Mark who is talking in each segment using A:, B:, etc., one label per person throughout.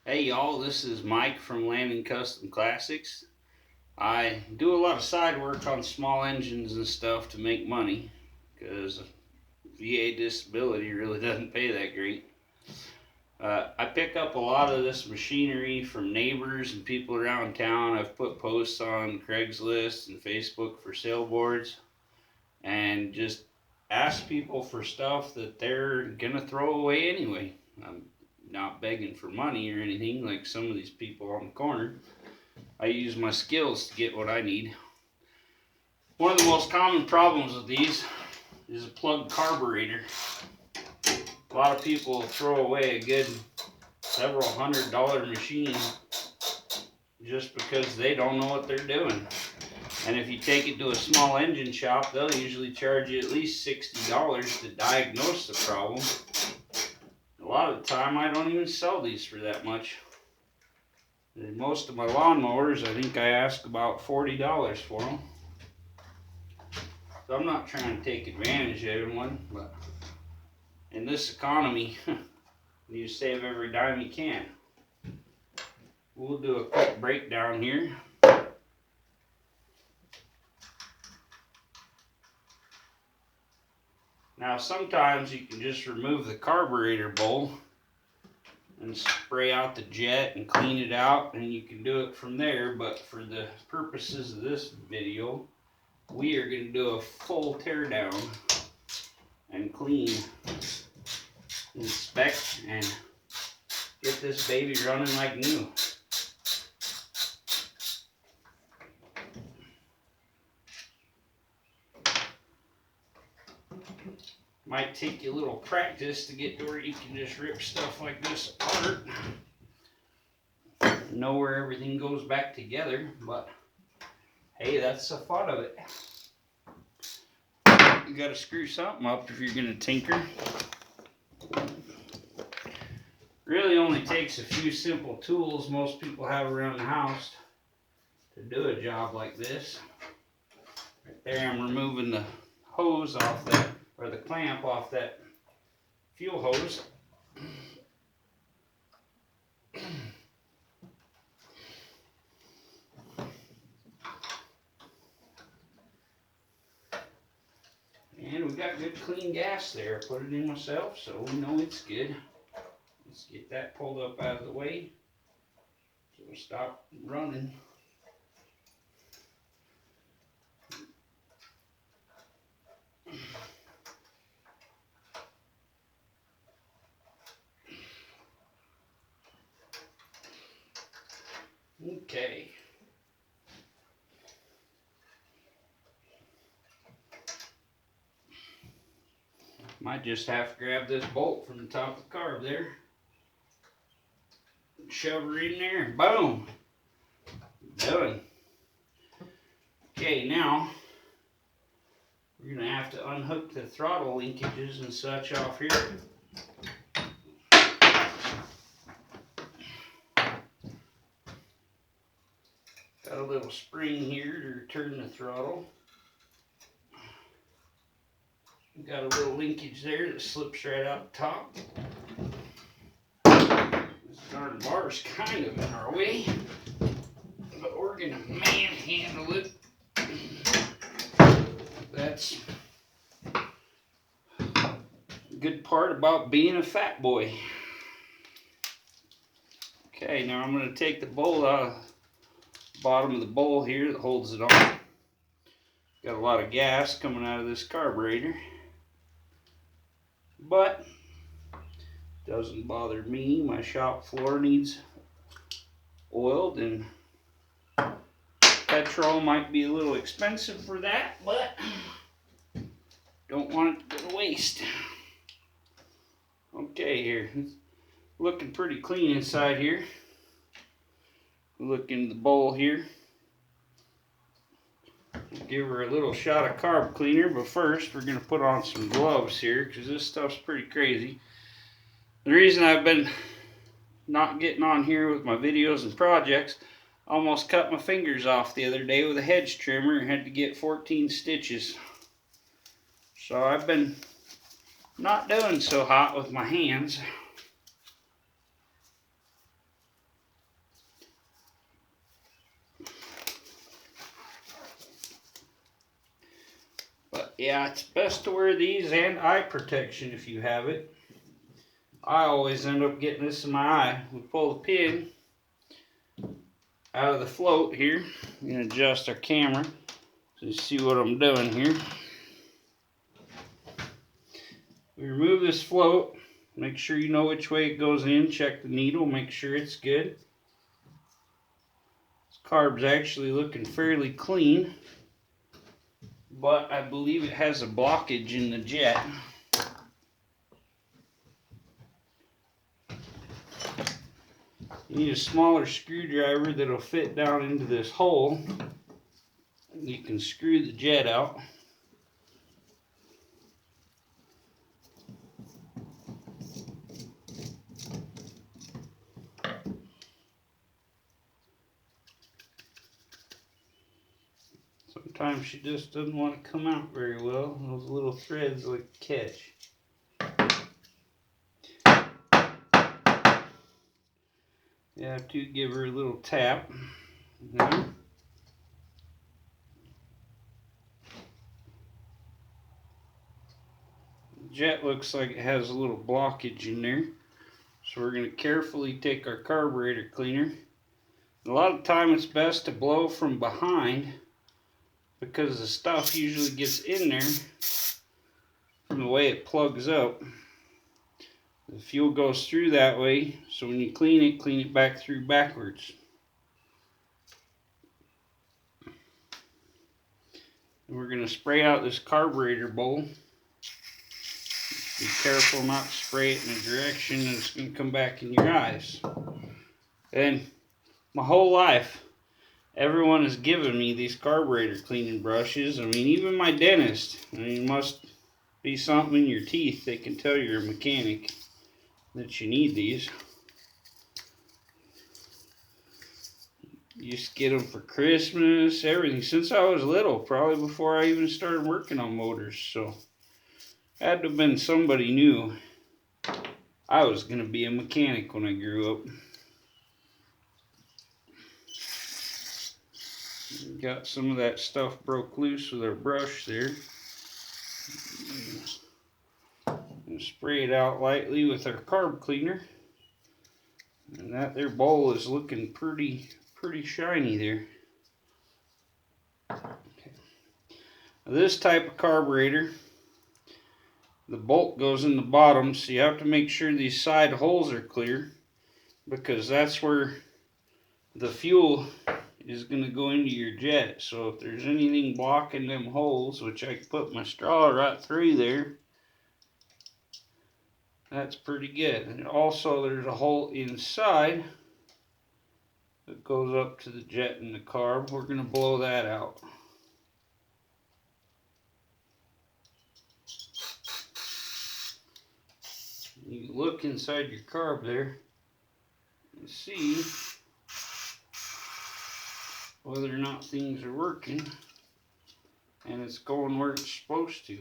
A: Hey y'all, this is Mike from Landon Custom Classics. I do a lot of side work on small engines and stuff to make money because VA disability really doesn't pay that great. I pick up a lot of this machinery from neighbors and people around town. I've put posts on Craigslist and Facebook for sale boards and just ask people for stuff that they're gonna throw away anyway. I'm not begging for money or anything like some of these people on the corner. I use my skills to get what I need. One of the most common problems with these is a plugged carburetor. A lot of people throw away a good several $100 machine just because they don't know what they're doing. And if you take it to a small engine shop, they'll usually charge you at least $60 to diagnose the problem. A lot of the time I don't even sell these for that much. And most of my lawnmowers, I think I ask about $40 for them. So I'm not trying to take advantage of everyone, but in this economy, you save every dime you can. We'll do a quick breakdown here. Now sometimes you can just remove the carburetor bowl and spray out the jet and clean it out, and you can do it from there, but for the purposes of this video, we are going to do a full teardown and clean, inspect, and get this baby running like new. Might take you a little practice to get to where you can just rip stuff like this apart. Know where everything goes back together, but hey, that's the fun of it. You gotta screw something up if you're gonna tinker. Really only takes a few simple tools most people have around the house to do a job like this. Right there, I'm removing the hose off that, or the clamp off that fuel hose. And we got good clean gas there. Put it in myself, so we know it's good. Let's get that pulled up out of the way so we'll stop running. Okay. Might just have to grab this bolt from the top of the carb there. Shove her in there and boom. Done. Okay, now we're going to have to unhook the throttle linkages and such off here. Got a little spring here to return the throttle. We've got a little linkage there that slips right out the top. This darn bar is kind of in our way, but we're going to manhandle it. That's the good part about being a fat boy. Okay, now I'm going to take the bowl out of the bottom of the bowl here that holds it on. Got a lot of gas coming out of this carburetor, but doesn't bother me. My shop floor needs oiled, and petrol might be a little expensive for that, but don't want it to go to waste. Okay, here, it's looking pretty clean inside here. Look in the bowl here. Give her a little shot of carb cleaner, but first we're going to put on some gloves here because this stuff's pretty crazy. The reason I've been not getting on here with my videos and projects, I almost cut my fingers off the other day with a hedge trimmer and had to get 14 stitches. So I've been not doing so hot with my hands. Yeah, it's best to wear these and eye protection if you have it. I always end up getting this in my eye. We pull the pin out of the float here and adjust our camera so you see what I'm doing here. We remove this float. Make sure you know which way it goes in. Check the needle. Make sure it's good. This carb's actually looking fairly clean, but I believe it has a blockage in the jet. You need a smaller screwdriver that'll fit down into this hole. You can screw the jet out. Sometimes she just doesn't want to come out very well. Those little threads like catch. You have to give her a little tap. Now, the jet looks like it has a little blockage in there. So we're going to carefully take our carburetor cleaner. A lot of time it's best to blow from behind, because the stuff usually gets in there from the way it plugs up. The fuel goes through that way, so when you clean it back through backwards. And we're going to spray out this carburetor bowl. Be careful not to spray it in a direction that it's going to come back in your eyes. And my whole life, everyone has given me these carburetor cleaning brushes. I mean, even my dentist. I mean, it must be something in your teeth. They can tell you're a mechanic that you need these. You just get them for Christmas, everything. Since I was little, probably before I even started working on motors. So, had to have been somebody knew I was going to be a mechanic when I grew up. Got some of that stuff broke loose with our brush there. And spray it out lightly with our carb cleaner. And that there bowl is looking pretty shiny there. Okay. Now this type of carburetor, the bolt goes in the bottom, so you have to make sure these side holes are clear, because that's where the fuel is going to go into your jet. So if there's anything blocking them holes, which I can put my straw right through there, that's pretty good. And also there's a hole inside that goes up to the jet and the carb. We're going to blow that out. You look inside your carb there and see whether or not things are working and it's going where it's supposed to.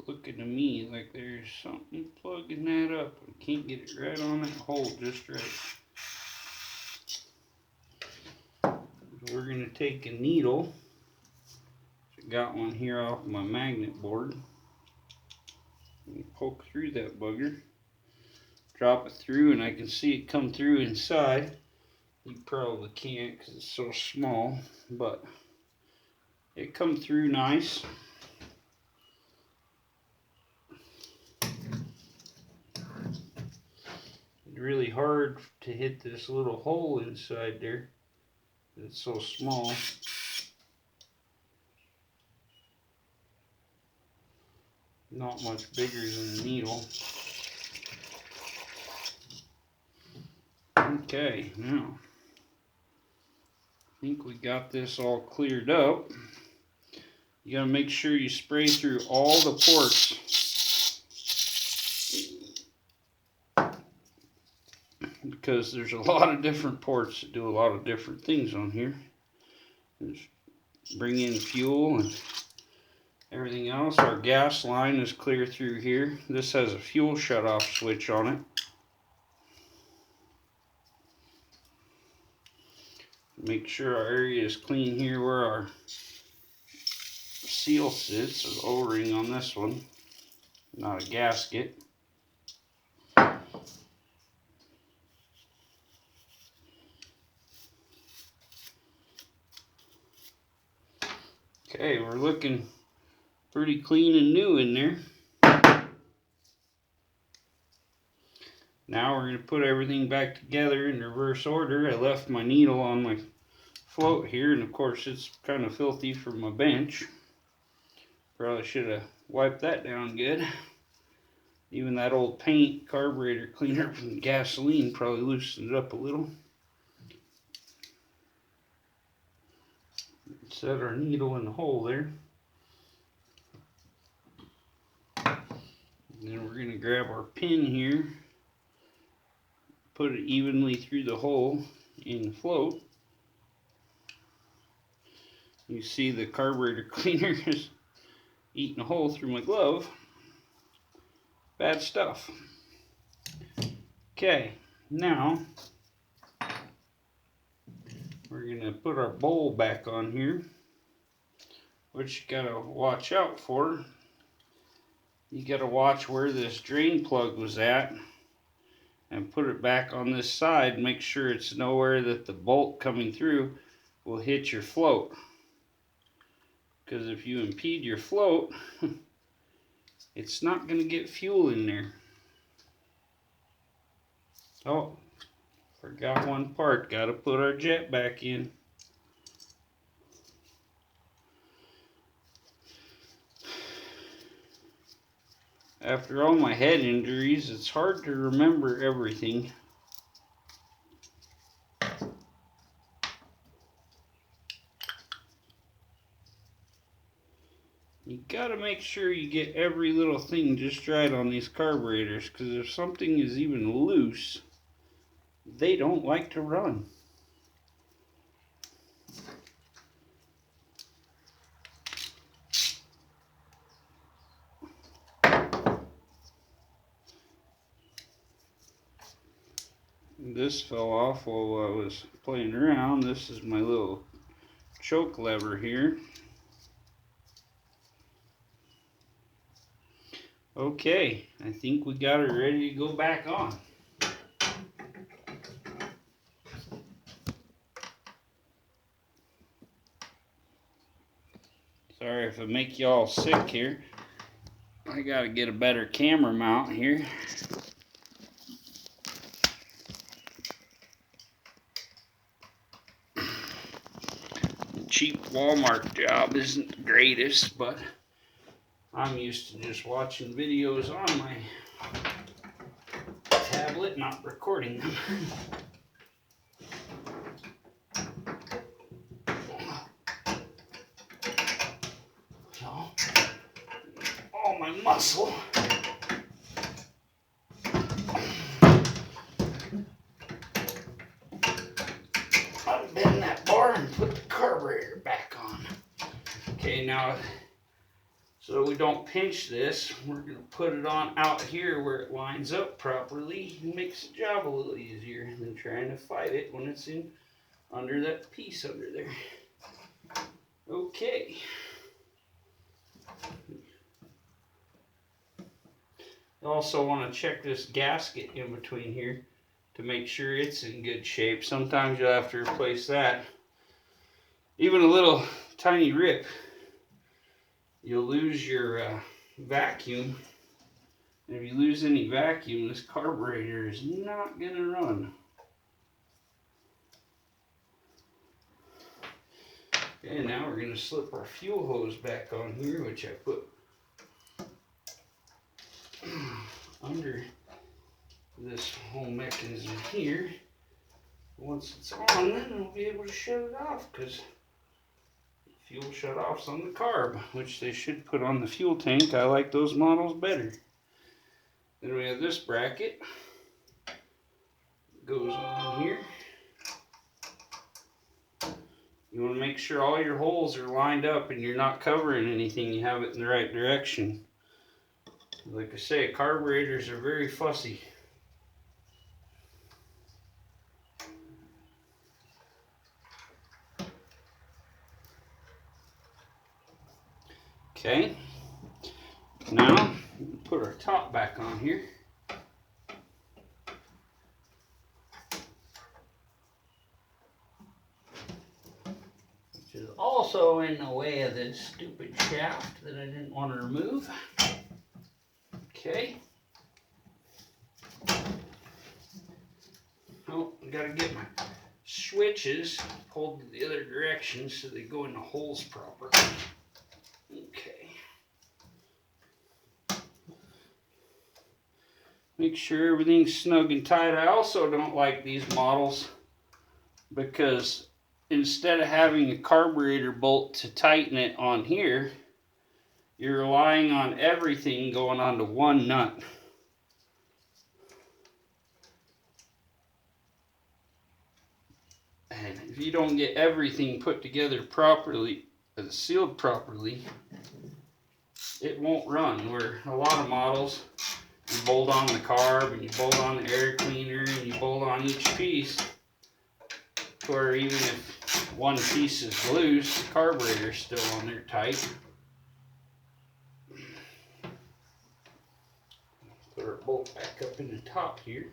A: Looking to me like there's something plugging that up. I can't get it right on that hole just right. We're going to take a needle. I got one here off my magnet board. And poke through that bugger. Drop it through, and I can see it come through inside. You probably can't because it's so small, but it come through nice. Really hard to hit this little hole inside there. It's so small. Not much bigger than the needle. Okay, now I think we got this all cleared up. You gotta make sure you spray through all the ports, because there's a lot of different ports that do a lot of different things on here. Just bring in fuel and everything else. Our gas line is clear through here. This has a fuel shutoff switch on it. Make sure our area is clean here where our seal sits, or the O-ring on this one, not a gasket. Okay, we're looking pretty clean and new in there. Now we're going to put everything back together in reverse order. I left my needle on my float here, and of course it's kind of filthy from my bench. Probably should have wiped that down good. Even that old paint carburetor cleaner from gasoline probably loosened it up a little. Set our needle in the hole there. And then we're going to grab our pin here, put it evenly through the hole in the float. You see the carburetor cleaner is eating a hole through my glove. Bad stuff. Okay, now we're going to put our bowl back on here. What you gotta watch out for, you gotta watch where this drain plug was at and put it back on this side. Make sure it's nowhere that the bolt coming through will hit your float. Because if you impede your float, it's not going to get fuel in there. Oh, forgot one part. Got to put our jet back in. After all my head injuries, it's hard to remember everything. You gotta make sure you get every little thing just right on these carburetors, because if something is even loose, they don't like to run. This fell off while I was playing around. This is my little choke lever here. Okay, I think we got it ready to go back on. Sorry if I make y'all sick here. I gotta get a better camera mount here. Cheap Walmart job isn't the greatest, but I'm used to just watching videos on my tablet, not recording them. So, all my muscle. Unbend that bar and put the carburetor back on. Okay, now, so we don't pinch this, we're going to put it on out here where it lines up properly. It makes the job a little easier than trying to fight it when it's in under that piece under there. Okay. You also want to check this gasket in between here to make sure it's in good shape. Sometimes you'll have to replace that. Even a little tiny rip, you'll lose your vacuum. And if you lose any vacuum, this carburetor is not going to run. Okay, now we're going to slip our fuel hose back on here, which I put under this whole mechanism here. Once it's on, then I'll be able to shut it off, because fuel shut-offs on the carb, which they should put on the fuel tank. I like those models better. Then we have this bracket. goes on here. You want to make sure all your holes are lined up and you're not covering anything. You have it in the right direction. Like I say, carburetors are very fussy. Okay, now put our top back on here. Which is also in the way of this stupid shaft that I didn't want to remove. Okay. Oh, I gotta get my switches pulled to the other direction so they go in the holes properly. Okay. Make sure everything's snug and tight. I also don't like these models because instead of having a carburetor bolt to tighten it on here, you're relying on everything going onto one nut. And if you don't get everything put together properly, sealed properly, it won't run. Where a lot of models, you bolt on the carb and you bolt on the air cleaner and you bolt on each piece, where even if one piece is loose, the carburetor's still on there tight. Put our bolt back up in the top here.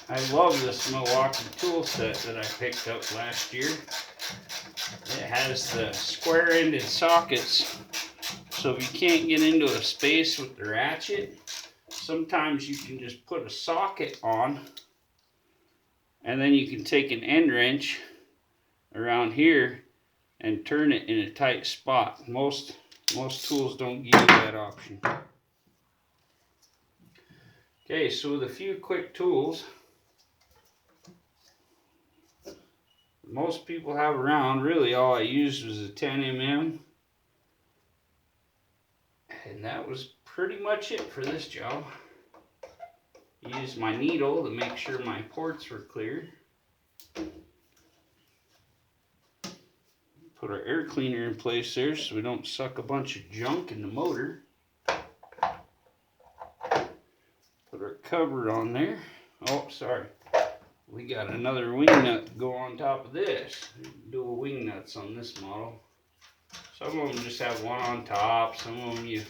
A: I love this Milwaukee tool set that I picked up last year. It has the square-ended sockets, so if you can't get into a space with the ratchet, sometimes you can just put a socket on, and then you can take an end wrench around here and turn it in a tight spot. Most tools don't give you that option. Okay, so with a few quick tools, most people have around, really all I used was a 10mm, and that was pretty much it for this job. Used my needle to make sure my ports were clear. Put our air cleaner in place there so we don't suck a bunch of junk in the motor. Put our cover on there. Oh, sorry. We got another wing nut to go on top of this. Dual wing nuts on this model. Some of them just have one on top. Some of them you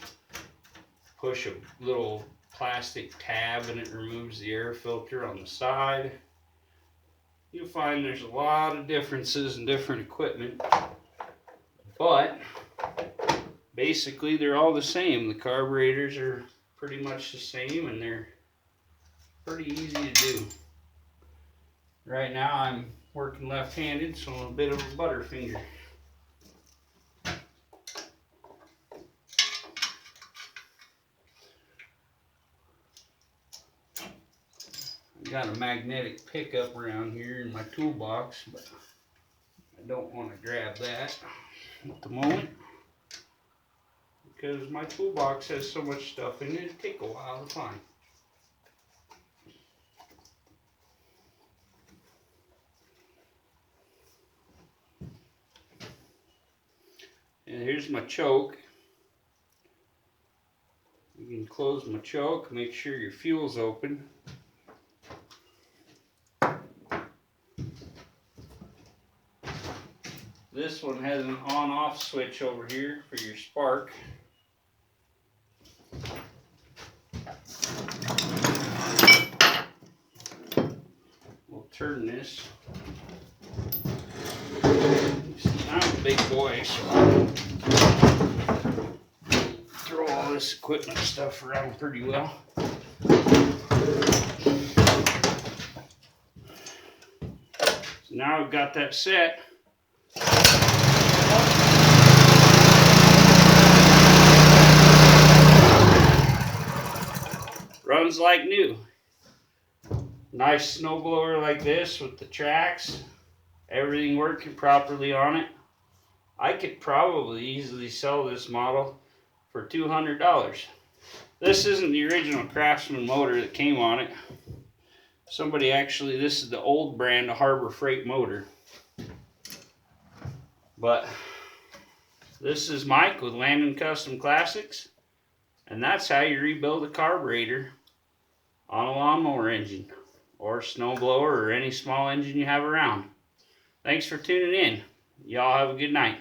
A: push a little plastic tab and it removes the air filter on the side. You'll find there's a lot of differences in different equipment, but basically they're all the same. The carburetors are pretty much the same and they're pretty easy to do. Right now I'm working left-handed, so I'm a bit of a butterfinger. I got a magnetic pickup around here in my toolbox, but I don't want to grab that at the moment because my toolbox has so much stuff in it, it'll take a while to find. And here's my choke. You can close my choke, make sure your fuel's open. This one has an on-off switch over here for your spark. We'll turn this. I'm a big boy, so I throw all this equipment stuff around pretty well. So now I've got that set. Runs like new. nice snowblower like this with the tracks, everything working properly on it, I could probably easily sell this model for $200. This isn't the original Craftsman motor that came on it. Somebody actually, this is the old brand of Harbor Freight motor. But this is Mike with Landon Custom Classics, and that's how you rebuild a carburetor on a lawnmower engine or snowblower or any small engine you have around. Thanks for tuning in. Y'all have a good night.